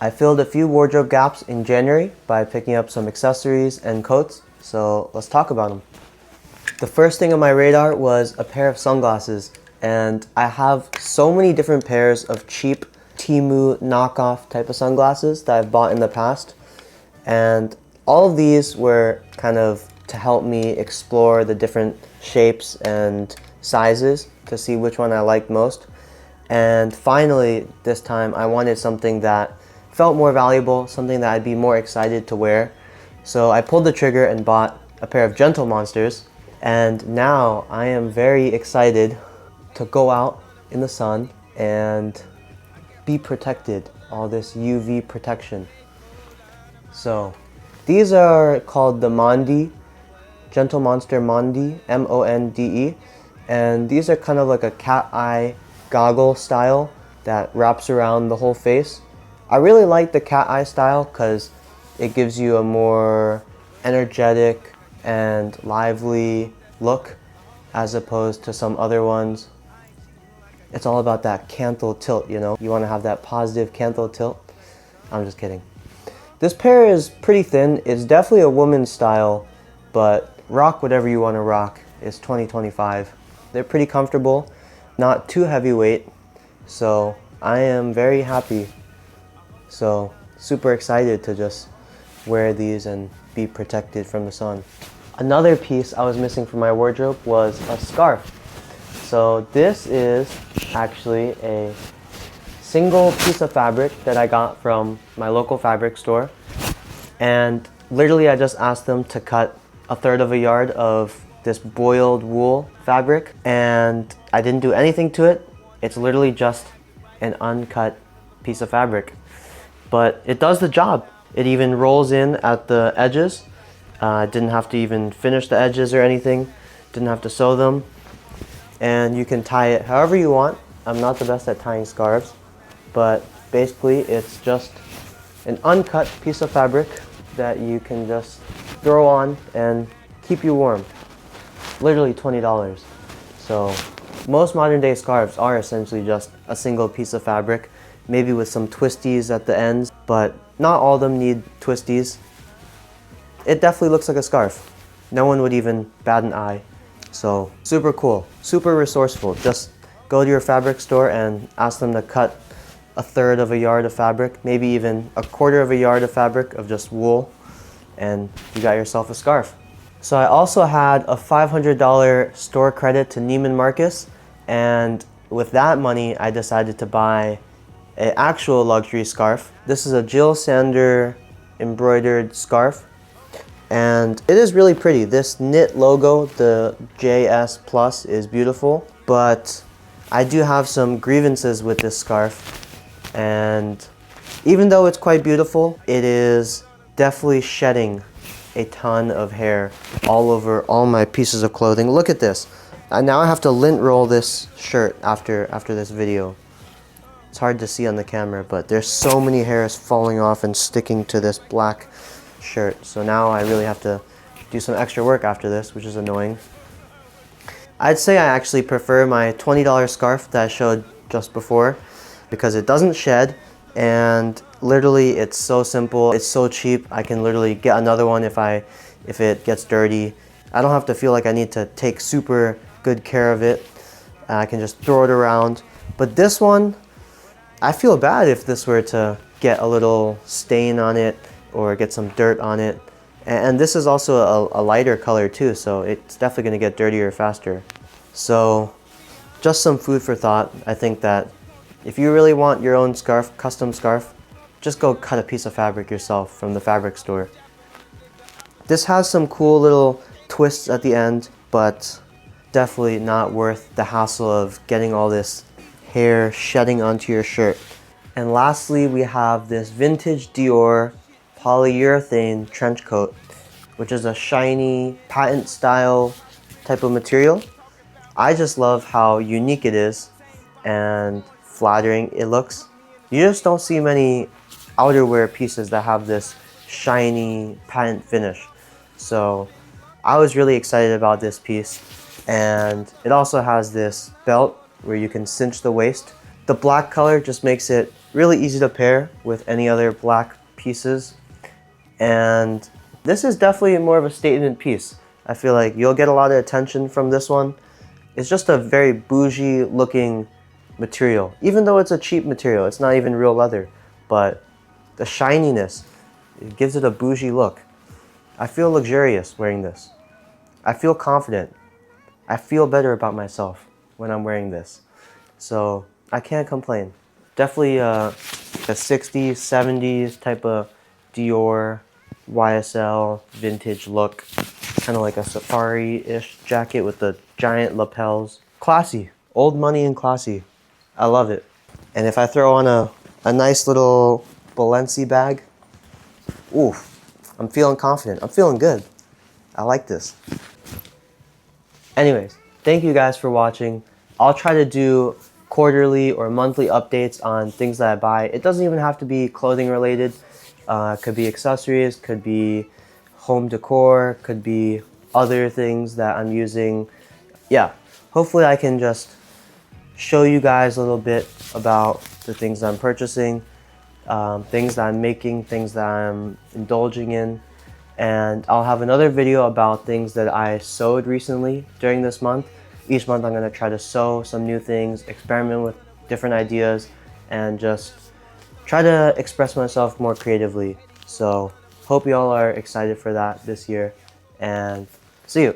I filled a few wardrobe gaps in January by picking up some accessories and coats, so let's talk about them. The first thing on my radar was a pair of sunglasses, and I have so many different pairs of cheap Temu knockoff type of sunglasses that I've bought in the past, and all of these were kind of to help me explore the different shapes and sizes to see which one I liked most. And finally, this time I wanted something that felt more valuable, something that I'd be more excited to wear. So I pulled the trigger and bought a pair of Gentle Monsters, and now I am very excited to go out in the sun and be protected, all this UV protection. So these are called the Mondi, Gentle Monster Mondi, M-O-N-D-E, and these are kind of like a cat eye goggle style that wraps around the whole face. I really like the cat eye style because it gives you a more energetic and lively look as opposed to some other ones. It's all about that canthal tilt, you know? You want to have that positive canthal tilt. I'm just kidding. This pair is pretty thin. It's definitely a woman's style, but rock whatever you want to rock. It's 2025. They're pretty comfortable, not too heavyweight, so I am very happy. So super excited to just wear these and be protected from the sun. Another piece I was missing from my wardrobe was a scarf. So this is actually a single piece of fabric that I got from my local fabric store, and literally I just asked them to cut 1/3 of a yard of this boiled wool fabric, and I didn't do anything to it. It's literally just an uncut piece of fabric, but it does the job. It even rolls in at the edges. I didn't have to even finish the edges or anything, didn't have to sew them, and you can tie it however you want. I'm not the best at tying scarves, but basically it's just an uncut piece of fabric that you can just throw on and keep you warm. Literally $20. So most modern day scarves are essentially just a single piece of fabric, maybe with some twisties at the ends, but not all of them need twisties. It definitely looks like a scarf. No one would even bat an eye. So super cool, super resourceful. Just go to your fabric store and ask them to cut 1/3 of a yard of fabric, maybe even 1/4 of a yard of fabric of just wool, and you got yourself a scarf. So I also had a $500 store credit to Neiman Marcus, and with that money I decided to buy an actual luxury scarf. This is a Jill Sander embroidered scarf, and it is really pretty. This knit logo, the JS Plus, is beautiful, but I do have some grievances with this scarf, and even though it's quite beautiful, it is definitely shedding a ton of hair all over all my pieces of clothing. Look at this. Now I have to lint roll this shirt after this video. It's hard to see on the camera, but there's so many hairs falling off and sticking to this black shirt. So now I really have to do some extra work after this, which is annoying. I'd say I actually prefer my $20 scarf that I showed just before because it doesn't shed, and literally it's so simple, it's so cheap. I can literally get another one if it gets dirty. I don't have to feel like I need to take super good care of it. I can just throw it around. But this one, I feel bad if this were to get a little stain on it or get some dirt on it. And this is also a lighter color too, so it's definitely going to get dirtier faster. So just some food for thought. I think that if you really want your own scarf, custom scarf, just go cut a piece of fabric yourself from the fabric store. This has some cool little twists at the end, but definitely not worth the hassle of getting all this hair shedding onto your shirt. And lastly, we have this vintage Dior polyurethane trench coat, which is a shiny patent style type of material. I just love how unique it is and flattering it looks. You just don't see many outerwear pieces that have this shiny patent finish. So I was really excited about this piece, and it also has this belt where you can cinch the waist. The black color just makes it really easy to pair with any other black pieces. And this is definitely more of a statement piece. I feel like you'll get a lot of attention from this one. It's just a very bougie looking material. Even though it's a cheap material, it's not even real leather, but the shininess, it gives it a bougie look. I feel luxurious wearing this. I feel confident. I feel better about myself when I'm wearing this. So I can't complain. Definitely a 60s, 70s type of Dior, YSL, vintage look. Kind of like a safari-ish jacket with the giant lapels. Classy. Old money and classy. I love it. And if I throw on a nice little Balenci bag, oof, I'm feeling confident. I'm feeling good. I like this. Anyways, thank you guys for watching. I'll try to do quarterly or monthly updates on things that I buy. It doesn't even have to be clothing related. Could be accessories, could be home decor, could be other things that I'm using. Yeah, hopefully I can just show you guys a little bit about the things I'm purchasing, things that I'm making, things that I'm indulging in. And I'll have another video about things that I sewed recently during this month. Each month I'm going to try to sew some new things, experiment with different ideas, and just try to express myself more creatively. So hope you all are excited for that this year, and see you.